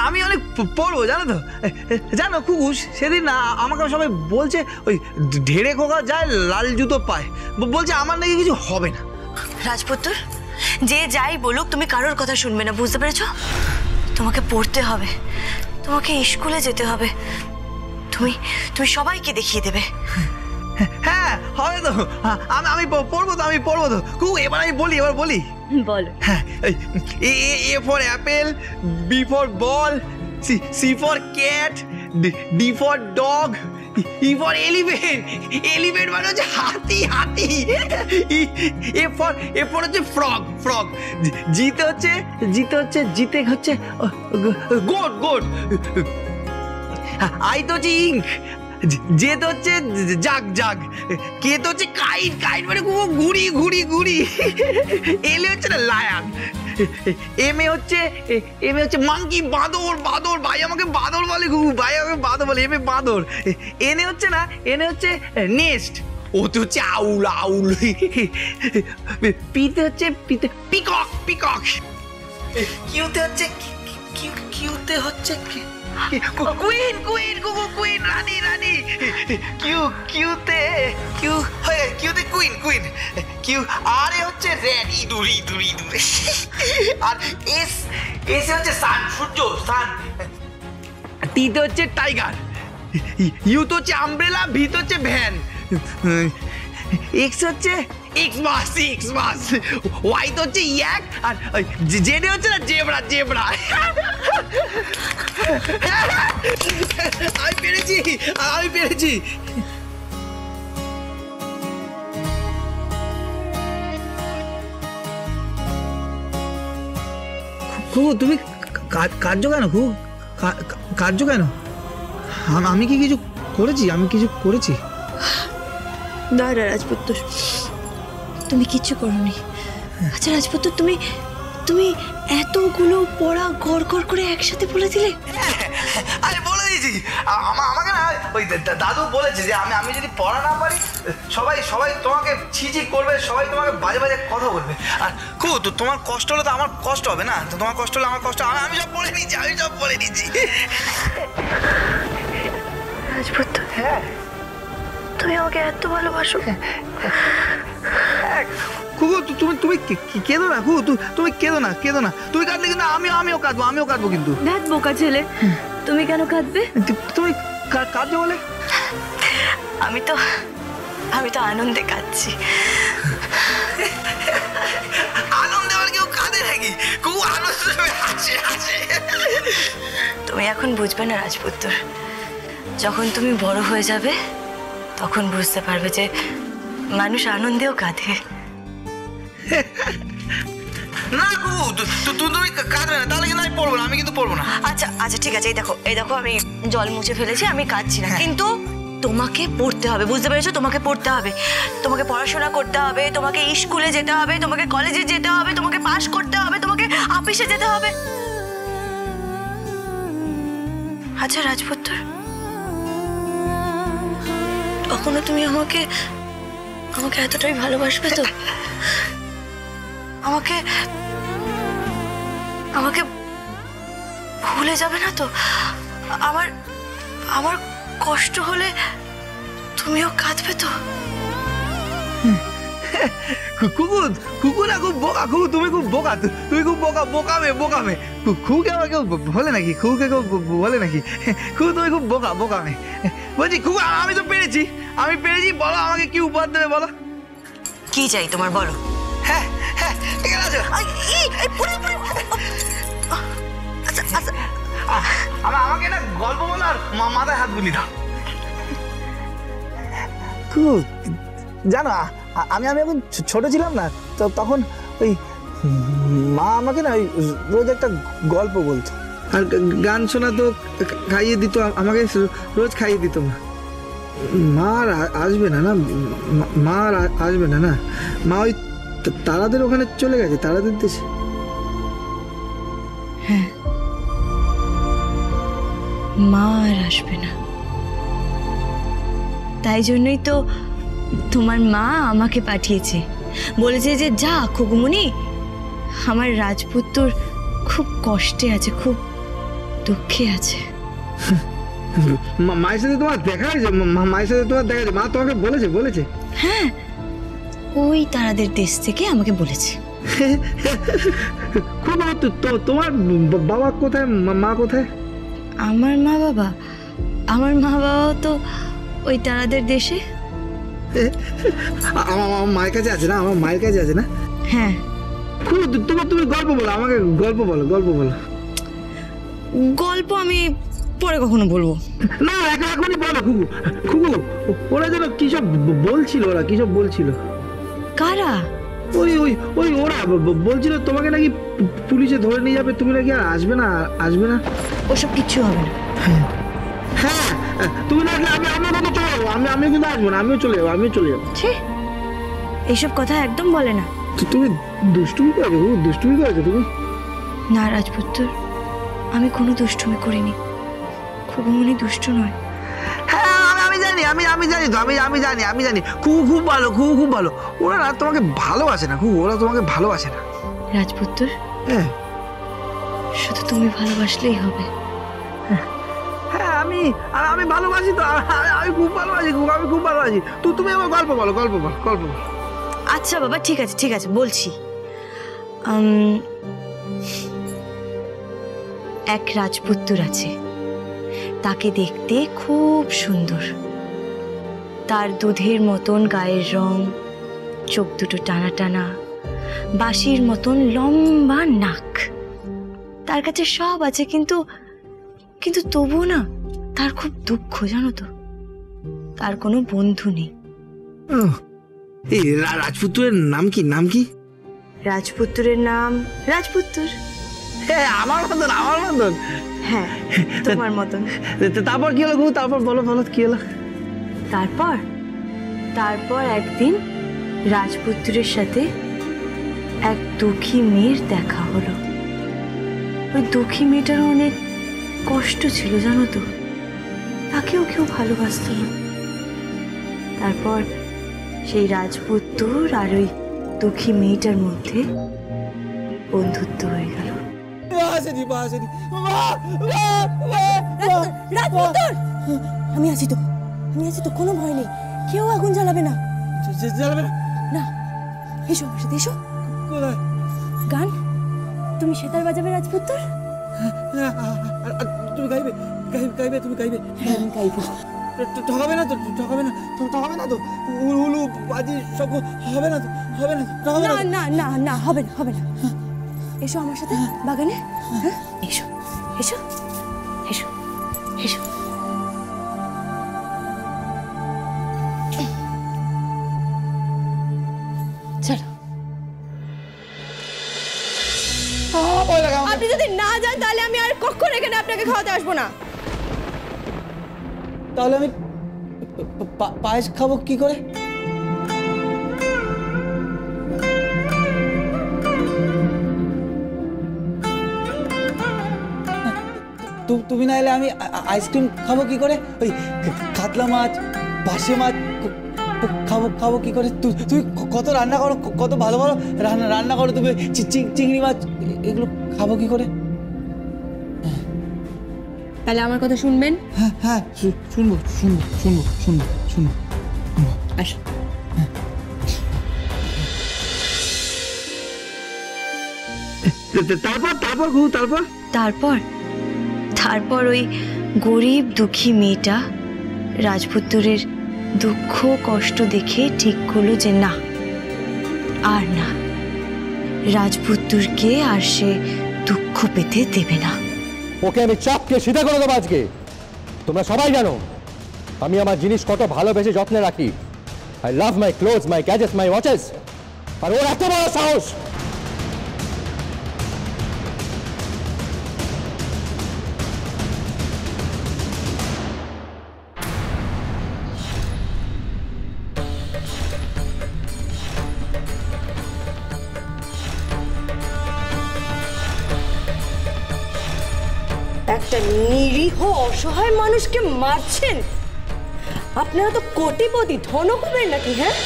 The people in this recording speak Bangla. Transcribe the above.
আমি অনেক পড়বো জানো তো। জানো খুকু, সেদিন না আমাকে সবাই বলছে ওই ঢেড়ে খোকা যায় লাল জুতো পায়, বলছে আমার নাকি কিছু হবে না। রাজপুত্র, যে যাই বলুক তুমি কারোর কথা শুনবে না, বুঝতে পেরেছ? তোমাকে পড়তে হবে, তোমাকে স্কুলে যেতে হবে, তুমি তুমি সবাইকে দেখিয়ে দেবে। হ্যাঁ হবে তো, আমি পড়বো তো, আমি পড়বো তো খুকু। এবার আমি বলি, এবার বলি। বলো। হ্যাঁ, A for apple, B for ball, C for cat, D for dog, E for elephant, elephant মানে হচ্ছে হাতি, হাতি। এ ফর হচ্ছে ফ্রগ, ফ্রগ। জিতে হচ্ছে গোট, গোট। আই তো হচ্ছে ইঙ্ক, যে তো হচ্ছে জাগ, জাগ। কে তো হচ্ছে কাইট, কাইট মানে ঘুড়ি, ঘুড়ি, ঘুড়ি। এলে হচ্ছে না লায়ন। এম এ হচ্ছে মাঙ্কি, বাঁদর, বাঁদর। ভাই আমাকে বাঁদর বলে ঘুঘু, ভাই আমাকে বাঁদর বলে। এম এ বাঁদর। এনে হচ্ছে না, এনে হচ্ছে নেস্ট। ওতে হচ্ছে আউল, আউল। পিতে হচ্ছে পিকক, পিকক। কিউতে হচ্ছে কুইন, কুইন, কুকু কুইন, রানী, রানী। কিউতে কুইন, কুইন। কিউ আর এ হচ্ছে রেড, ইঁদুর, ইঁদুর, ইঁদুর। আর এসে হচ্ছে সান, সূর্য, সান। টিতে হচ্ছে টাইগার, ইউতে হচ্ছে আমব্রেলা, ভিতে হচ্ছে ভ্যান, এক্স হচ্ছে এক্স বাস, এক্স বাস। ওয়াই তো হচ্ছে ইয়াক, আর জেডে হচ্ছে না জেব্রা, জেব্রা। আমি পেরেছি, আমি পেরেছি। খুব তুমি কার্য কেন, খুব কার্য কেন? আমি কি কিছু করেছি? আমি কিছু করেছি? না না রাজপুত্র, তুমি কিচ্ছু করোনি। আচ্ছা রাজপুত্র, তুমি এতগুলো পড়া গড় গড় করে একসাথে বলে দিলে? আরে বলে দিয়েছি। আমাকে না ওই দাদু বলেছে যে আমি যদি পড়া না পারি, সবাই তোমাকে ছিছি করবে, সবাই তোমাকে বাজে বাজে কথা বলবে। আর খুব তো তোমার কষ্ট হলে তো আমার কষ্ট হবে না, তো তোমার কষ্ট হলে আমার কষ্ট। আমি সব বলে নিচ্ছি, আমি সব বলে নিচ্ছি। রাজপুত্র, হ্যাঁ তুমি আমাকে এত ভালোবাসো? খুকু তুমি কেঁদো না, খুকু তুমি কেঁদো না, কেঁদো না। তুমি কাঁদলে কিন্তু আমিও কাঁদবো কিন্তু। ধ্যাত বোকা ছেলে, তুমি কেন কাঁদবে? তুমি কাঁদছো বলে? আমি তো আনন্দে কাঁদছি। আনন্দে আর কেউ কাঁদে নাকি? খুব আনন্দে হাসে, হাসে। তুমি এখন বুঝবে না রাজপুত্র, যখন তুমি বড় হয়ে যাবে তখন বুঝতে পারবে যে মানুষ আনন্দেও কাঁদে। না তুমি কাঁদবে না, তাহলে কিন্তু আমি পড়বো না, আমি কিন্তু পড়বো না। আচ্ছা আচ্ছা ঠিক আছে, এই দেখো আমি জল মুছে ফেলেছি, আমি কাঁদছি না, কিন্তু তোমাকে পড়তে হবে, বুঝতে পেরেছো? তোমাকে পড়তে হবে, তোমাকে পড়াশোনা করতে হবে, তোমাকে স্কুলে যেতে হবে, তোমাকে কলেজে যেতে হবে, তোমাকে পাশ করতে হবে, তোমাকে অফিসে যেতে হবে। আচ্ছা রাজপুত্র, কখনো তুমি আমাকে এতটাই ভালোবাসবে তো? আমাকে ভুলে যাবে না তো? আমার কষ্ট হলে তুমিও কাঁদবে তো? কুকু না খুব বোকা, খুকু তুমি খুব বোকা, তুমি খুব বোকামে। খুকুকে আমার কেউ বলে নাকি? খুকুকে কেউ বলে নাকি? খুকু তুমি খুব বোকামে। বলছি খুকু, আমি তো পেরেছি, বলো আমাকে কি উপহার দেবে বলো? কি চাই তোমার, বলো। হ্যাঁ এখানে আছো। আমাকে একটা গল্প বলো আর মাথায় হাত বুলিয়ে দাও। খুব জানো, আমি এখন ছোট ছিলাম না, তো তখন ওই মা আমাকে না রোজ একটা গল্প বলতো, আর গান শোনাতো, খাইয়ে দিত, আমাকে রোজ খাইয়ে দিত। মা আর আসবে না, মা আর আসবে না, মা ওই তারাদের ওখানে চলে গেছে, তারাদের দেশে। হ্যাঁ, মা আর আসবে না, তাই জন্যই তো তোমার মা আমাকে পাঠিয়েছে, বলেছে যে যা খুকুমনি, আমার রাজপুত্র খুব কষ্টে আছে, খুব দুঃখে আছে। মায়ের সাথে তোমার দেখা হয়েছে? মায়ের সাথে তোমার দেখা হয়েছে? মা তোমাকে বলেছে? বলেছে? হ্যাঁ, ওই তারাদের দেশ থেকে আমাকে বলেছে। খুব তোমার বাবা কোথায়, মা কোথায়? আমার মা বাবাও তো ওই তারাদের দেশে। আমার মায়ের কাছে আছে না? আমার মায়ের কাছে আছে না? হ্যাঁ। খুব তুমি গল্প বলো আমাকে, গল্প বলো। গল্প আমি পরে কখনো বলবো। না, এখনই বলো। খুকু ওরা যেন কি সব বলছিল, কারা? ওই ওরা বলছিল তোমাকে নাকি পুলিশে ধরে নিয়ে যাবে, তুমি নাকি আর আসবে না। ওসব কিচ্ছু হবে না। হ্যাঁ, তুমি না আমি কিন্তু চলে যাবো, আমি কিন্তু আসবো না, আমিও চলে যাবো। এইসব কথা একদম বলে না। তুমি দুষ্টুমি করেছো তুমি? না রাজপুত্র, আমি কোনো দুষ্টুমি করিনি। খুবমনি দুষ্ট নয়। হ্যাঁ, আমি জানি তো, আমি জানি খুব ভালো। ওরা না তোমাকে ভালোবাসে না, ওরা তোমাকে ভালোবাসে না। রাজপুত্র, হ্যাঁ, শুধু তুমি ভালোবাসলেই হবে। হ্যাঁ, আমি ভালোবাসি তো, আমি খুব ভালোবাসি। তুমি আমার গল্প বলো। আচ্ছা বাবা, ঠিক আছে বলছি। এক রাজপুত্র আছে, তাকে দেখতে খুব সুন্দর। তার দুধের মতন গায়ের রং, চোখ দুটো টানা টানা, বাঁশির মতন লম্বা নাক। তার কাছে সব আছে, কিন্তু তবুও না তার খুব দুঃখ, জানো তো। তার কোনো বন্ধু নেই। এই রাজপুত্রের নাম কি? রাজপুত্রের নাম রাজপুত্র। হ্যাঁ, আমার মতন। হ্যাঁ, তোমার মতন। তারপর কি হলো? তারপর বলো কি হলো? তারপর একদিন রাজপুত্রের সাথে এক দুঃখী মেয়ের দেখা হলো। ওই দুঃখী মেয়েটার অনেক কষ্ট ছিল, জানো তো। তাকেও কেউ ভালোবাসত না। তারপর সেই রাজপুত্র আর ওই দুঃখী মেয়েটার মধ্যে বন্ধুত্ব হয়ে গেল। আমি আছি তো, কোনো ভয় নেই। কেউ আগুন জ্বালাবে না। না, এসো আমার সাথে, এসো। গান তুমি সেতার বাজাবে রাজপুত্র? তুমি গাইবে? তুমি গাইবে? হ্যাঁ, আমি গাইব। ঠকাবে না তো? উলু বাজি সব হবে না তো? না, হবে না। এসো আমার সাথে বাগানে। হ্যাঁ, এসো। চলো। আপনি যদি না যান তাহলে আমি আর কখনো এখানে আপনাকে খাওয়াতে আসবো না। তাহলে আমি পায়েস খাবো কি করে? তুমি না এলে আমি আইসক্রিম খাবো কি করে? ওই কাতলা মাছ, পার্শে মাছ খাবো কি করে? তুমি কত রান্না করো, কত ভালো রান্না করো তুমি। চিংড়ি মাছ এগুলো খাবো কি করে? তাহলে আমার কথা শুনবেন? হ্যাঁ, শুনবো। আসো। তারপর ওই গরিব দুঃখী মেয়েটা রাজপুত্রের দুঃখ কষ্ট দেখে ঠিক করলো যে না, রাজপুত্রকে আর সে দুঃখ পেতে দেবে না। ওকে আমি চাপকে সিধা করে দেবো আজকে। তোমরা সবাই জানো আমি আমার জিনিস কত ভালোবেসে যত্নে রাখি। I love my clothes, my gadgets, my watches. আর ওর এত বড় সাহস! একটা নিরীহ অসহায় মানুষকে মারছেন? আপনারা তো কোটিপতি, ধনকুবের নাকি? হ্যাঁ,